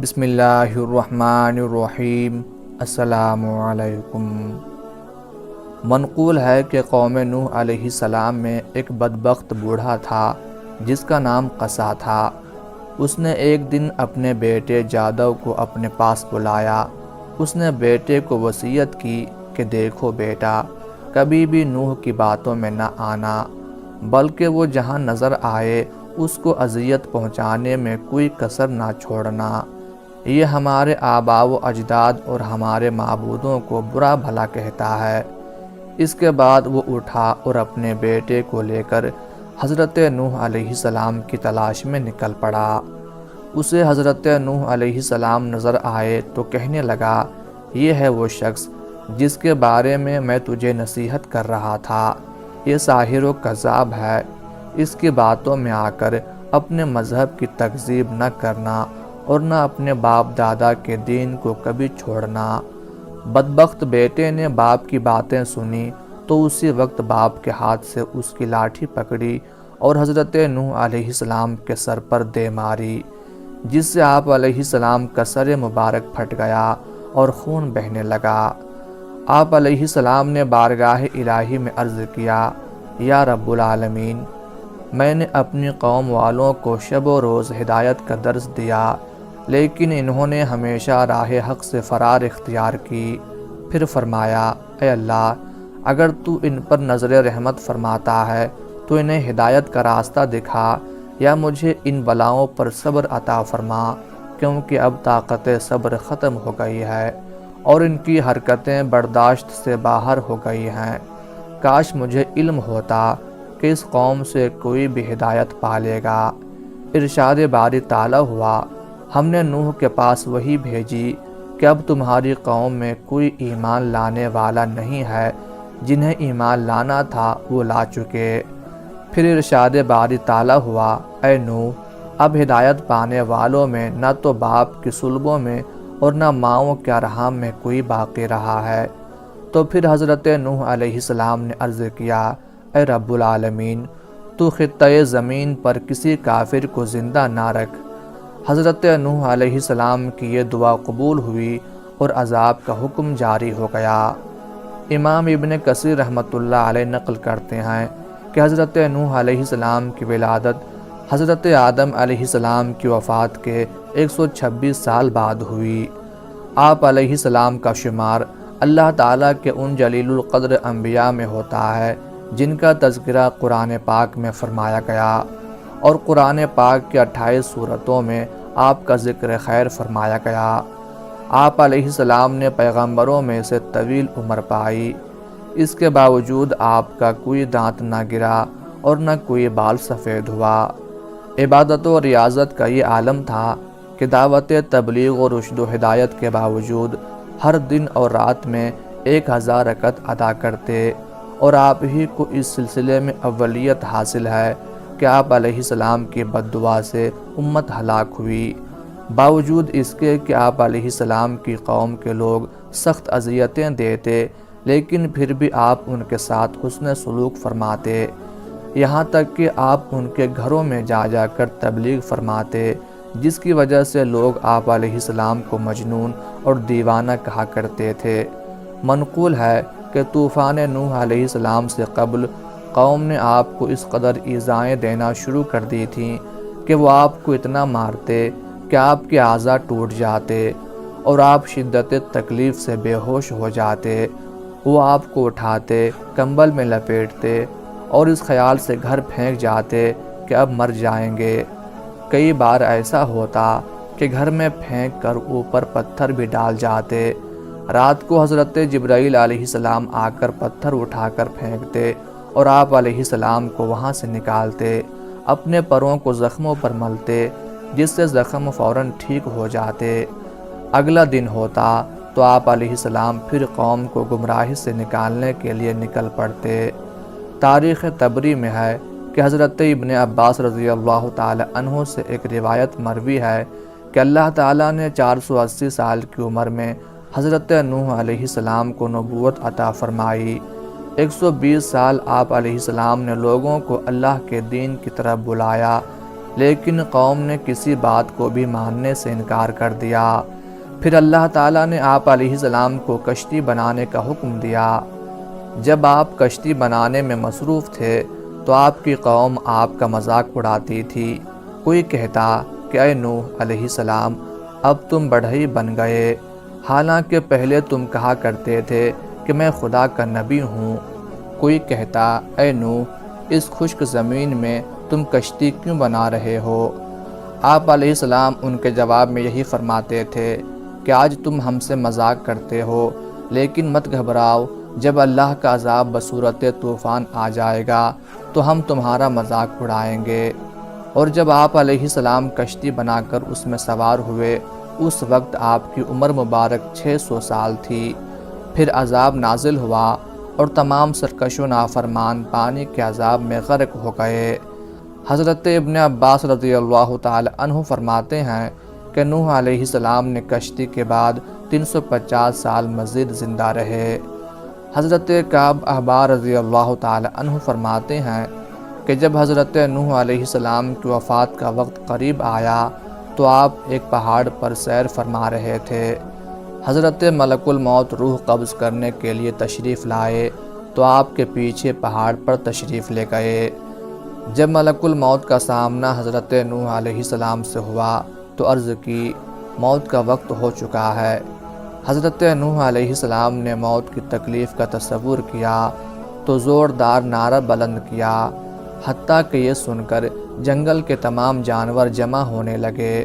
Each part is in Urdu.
بسم اللہ الرحمن الرحیم۔ السلام علیکم۔ منقول ہے کہ قوم نوح علیہ السلام میں ایک بدبخت بوڑھا تھا جس کا نام قصا تھا۔ اس نے ایک دن اپنے بیٹے جادو کو اپنے پاس بلایا۔ اس نے بیٹے کو وصیت کی کہ دیکھو بیٹا، کبھی بھی نوح کی باتوں میں نہ آنا، بلکہ وہ جہاں نظر آئے اس کو اذیت پہنچانے میں کوئی کسر نہ چھوڑنا۔ یہ ہمارے آباء و اجداد اور ہمارے معبودوں کو برا بھلا کہتا ہے۔ اس کے بعد وہ اٹھا اور اپنے بیٹے کو لے کر حضرت نوح علیہ السلام کی تلاش میں نکل پڑا۔ اسے حضرت نوح علیہ السلام نظر آئے تو کہنے لگا، یہ ہے وہ شخص جس کے بارے میں تجھے نصیحت کر رہا تھا۔ یہ ساحر و کذاب ہے، اس کی باتوں میں آ کر اپنے مذہب کی تکذیب نہ کرنا اور نہ اپنے باپ دادا کے دین کو کبھی چھوڑنا۔ بدبخت بیٹے نے باپ کی باتیں سنی تو اسی وقت باپ کے ہاتھ سے اس کی لاٹھی پکڑی اور حضرت نوح علیہ السلام کے سر پر دے ماری، جس سے آپ علیہ السلام کا سر مبارک پھٹ گیا اور خون بہنے لگا۔ آپ علیہ السلام نے بارگاہ الہی میں عرض کیا، یا رب العالمین، میں نے اپنی قوم والوں کو شب و روز ہدایت کا درس دیا، لیکن انہوں نے ہمیشہ راہ حق سے فرار اختیار کی۔ پھر فرمایا، اے اللہ، اگر تو ان پر نظر رحمت فرماتا ہے تو انہیں ہدایت کا راستہ دکھا، یا مجھے ان بلاؤں پر صبر عطا فرما، کیونکہ اب طاقت صبر ختم ہو گئی ہے اور ان کی حرکتیں برداشت سے باہر ہو گئی ہیں۔ کاش مجھے علم ہوتا کہ اس قوم سے کوئی بھی ہدایت پالے گا۔ ارشاد باری تعالیٰ ہوا، ہم نے نوح کے پاس وحی بھیجی کہ اب تمہاری قوم میں کوئی ایمان لانے والا نہیں ہے، جنہیں ایمان لانا تھا وہ لا چکے۔ پھر ارشاد باری تعالیٰ ہوا، اے نوح، اب ہدایت پانے والوں میں نہ تو باپ کی صلبوں میں اور نہ ماؤں کے ارحام میں کوئی باقی رہا ہے۔ تو پھر حضرت نوح علیہ السلام نے عرض کیا، اے رب العالمین، تو خطۂ زمین پر کسی کافر کو زندہ نہ رکھ۔ حضرت نوح علیہ السلام کی یہ دعا قبول ہوئی اور عذاب کا حکم جاری ہو گیا۔ امام ابن کثیر رحمۃ اللہ علیہ نقل کرتے ہیں کہ حضرت نوح علیہ السلام کی ولادت حضرت آدم علیہ السلام کی وفات کے 126 سال بعد ہوئی۔ آپ علیہ السلام کا شمار اللہ تعالیٰ کے ان جلیل القدر انبیاء میں ہوتا ہے جن کا تذکرہ قرآن پاک میں فرمایا گیا، اور قرآن پاک کے 28 سورتوں میں آپ کا ذکر خیر فرمایا گیا۔ آپ علیہ السلام نے پیغمبروں میں سے طویل عمر پائی، اس کے باوجود آپ کا کوئی دانت نہ گرا اور نہ کوئی بال سفید ہوا۔ عبادت و ریاضت کا یہ عالم تھا کہ دعوت تبلیغ و رشد و ہدایت کے باوجود ہر دن اور رات میں 1000 رکعت ادا کرتے، اور آپ ہی کو اس سلسلے میں اولیت حاصل ہے کہ آپ علیہ السلام کی بد دعا سے امت ہلاک ہوئی۔ باوجود اس کے کہ آپ علیہ السلام کی قوم کے لوگ سخت اذیتیں دیتے، لیکن پھر بھی آپ ان کے ساتھ حسن سلوک فرماتے، یہاں تک کہ آپ ان کے گھروں میں جا جا کر تبلیغ فرماتے، جس کی وجہ سے لوگ آپ علیہ السلام کو مجنون اور دیوانہ کہا کرتے تھے۔ منقول ہے کہ طوفان نوح علیہ السلام سے قبل قوم نے آپ کو اس قدر ایذائیں دینا شروع کر دی تھیں کہ وہ آپ کو اتنا مارتے کہ آپ کے اعضاء ٹوٹ جاتے اور آپ شدت تکلیف سے بے ہوش ہو جاتے۔ وہ آپ کو اٹھاتے، کمبل میں لپیٹتے اور اس خیال سے گھر پھینک جاتے کہ اب مر جائیں گے۔ کئی بار ایسا ہوتا کہ گھر میں پھینک کر اوپر پتھر بھی ڈال جاتے۔ رات کو حضرت جبرائیل علیہ السلام آ کر پتھر اٹھا کر پھینکتے اور آپ علیہ السلام کو وہاں سے نکالتے، اپنے پروں کو زخموں پر ملتے، جس سے زخم فوراً ٹھیک ہو جاتے۔ اگلا دن ہوتا تو آپ علیہ السلام پھر قوم کو گمراہی سے نکالنے کے لیے نکل پڑتے۔ تاریخ طبری میں ہے کہ حضرت ابن عباس رضی اللہ تعالی عنہ سے ایک روایت مروی ہے کہ اللہ تعالیٰ نے 480 سال کی عمر میں حضرت نوح علیہ السلام کو نبوت عطا فرمائی۔ 120 سال آپ علیہ السلام نے لوگوں کو اللہ کے دین کی طرف بلایا، لیکن قوم نے کسی بات کو بھی ماننے سے انکار کر دیا۔ پھر اللہ تعالیٰ نے آپ علیہ السلام کو کشتی بنانے کا حکم دیا۔ جب آپ کشتی بنانے میں مصروف تھے تو آپ کی قوم آپ کا مذاق اڑاتی تھی۔ کوئی کہتا کہ اے نوح علیہ السلام، اب تم بڑھئی بن گئے، حالانکہ پہلے تم کہا کرتے تھے کہ میں خدا کا نبی ہوں۔ کوئی کہتا اے نوح، اس خشک زمین میں تم کشتی کیوں بنا رہے ہو؟ آپ علیہ السلام ان کے جواب میں یہی فرماتے تھے کہ آج تم ہم سے مذاق کرتے ہو، لیکن مت گھبراؤ، جب اللہ کا عذاب بصورت طوفان آ جائے گا تو ہم تمہارا مذاق اڑائیں گے۔ اور جب آپ علیہ السلام کشتی بنا کر اس میں سوار ہوئے، اس وقت آپ کی عمر مبارک 600 سال تھی۔ پھر عذاب نازل ہوا اور تمام سرکش و نافرمان پانی کے عذاب میں غرق ہو گئے۔ حضرت ابن عباس رضی اللہ تعالی عنہ فرماتے ہیں کہ نوح علیہ السلام نے کشتی کے بعد 350 سال مزید زندہ رہے۔ حضرت کعب احبار رضی اللہ تعالی عنہ فرماتے ہیں کہ جب حضرت نوح علیہ السلام کی وفات کا وقت قریب آیا تو آپ ایک پہاڑ پر سیر فرما رہے تھے۔ حضرت ملک الموت روح قبض کرنے کے لیے تشریف لائے تو آپ کے پیچھے پہاڑ پر تشریف لے گئے۔ جب ملک الموت کا سامنا حضرت نوح علیہ السلام سے ہوا تو عرض کی، موت کا وقت ہو چکا ہے۔ حضرت نوح علیہ السلام نے موت کی تکلیف کا تصور کیا تو زوردار نعرہ بلند کیا، حتیٰ کہ یہ سن کر جنگل کے تمام جانور جمع ہونے لگے۔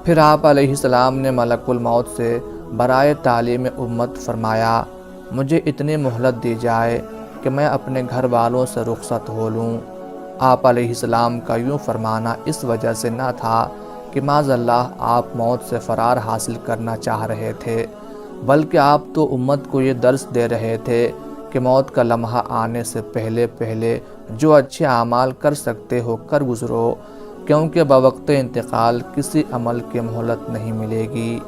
پھر آپ علیہ السلام نے ملک الموت سے برائے تعلیم امت فرمایا، مجھے اتنی مہلت دی جائے کہ میں اپنے گھر والوں سے رخصت ہو لوں۔ آپ علیہ السلام کا یوں فرمانا اس وجہ سے نہ تھا کہ معاذ اللہ آپ موت سے فرار حاصل کرنا چاہ رہے تھے، بلکہ آپ تو امت کو یہ درس دے رہے تھے کہ موت کا لمحہ آنے سے پہلے پہلے جو اچھے اعمال کر سکتے ہو کر گزرو، کیونکہ بوقت انتقال کسی عمل کی مہلت نہیں ملے گی۔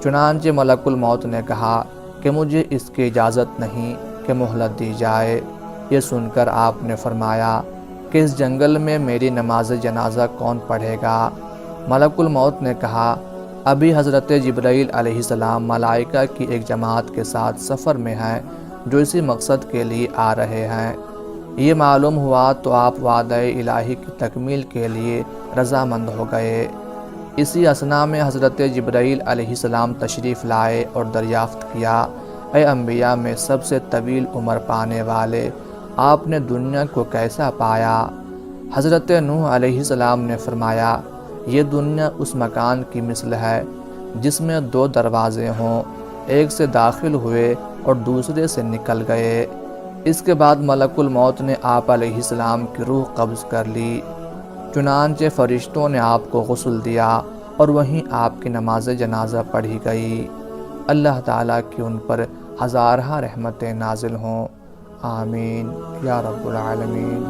چنانچہ ملک الموت نے کہا کہ مجھے اس کی اجازت نہیں کہ مہلت دی جائے۔ یہ سن کر آپ نے فرمایا کہ اس جنگل میں میری نماز جنازہ کون پڑھے گا؟ ملک الموت نے کہا، ابھی حضرت جبرائیل علیہ السلام ملائکہ کی ایک جماعت کے ساتھ سفر میں ہیں جو اسی مقصد کے لیے آ رہے ہیں۔ یہ معلوم ہوا تو آپ وعدہ الہی کی تکمیل کے لیے رضامند ہو گئے۔ اسی اثنا میں حضرت جبرائیل علیہ السلام تشریف لائے اور دریافت کیا، اے انبیاء میں سب سے طویل عمر پانے والے، آپ نے دنیا کو کیسا پایا؟ حضرت نوح علیہ السلام نے فرمایا، یہ دنیا اس مکان کی مثل ہے جس میں 2 دروازے ہوں، ایک سے داخل ہوئے اور دوسرے سے نکل گئے۔ اس کے بعد ملک الموت نے آپ علیہ السلام کی روح قبض کر لی۔ چنانچہ فرشتوں نے آپ کو غسل دیا اور وہیں آپ کی نماز جنازہ پڑھی گئی۔ اللہ تعالیٰ کی ان پر ہزارہ رحمتیں نازل ہوں، آمین یا رب العالمین۔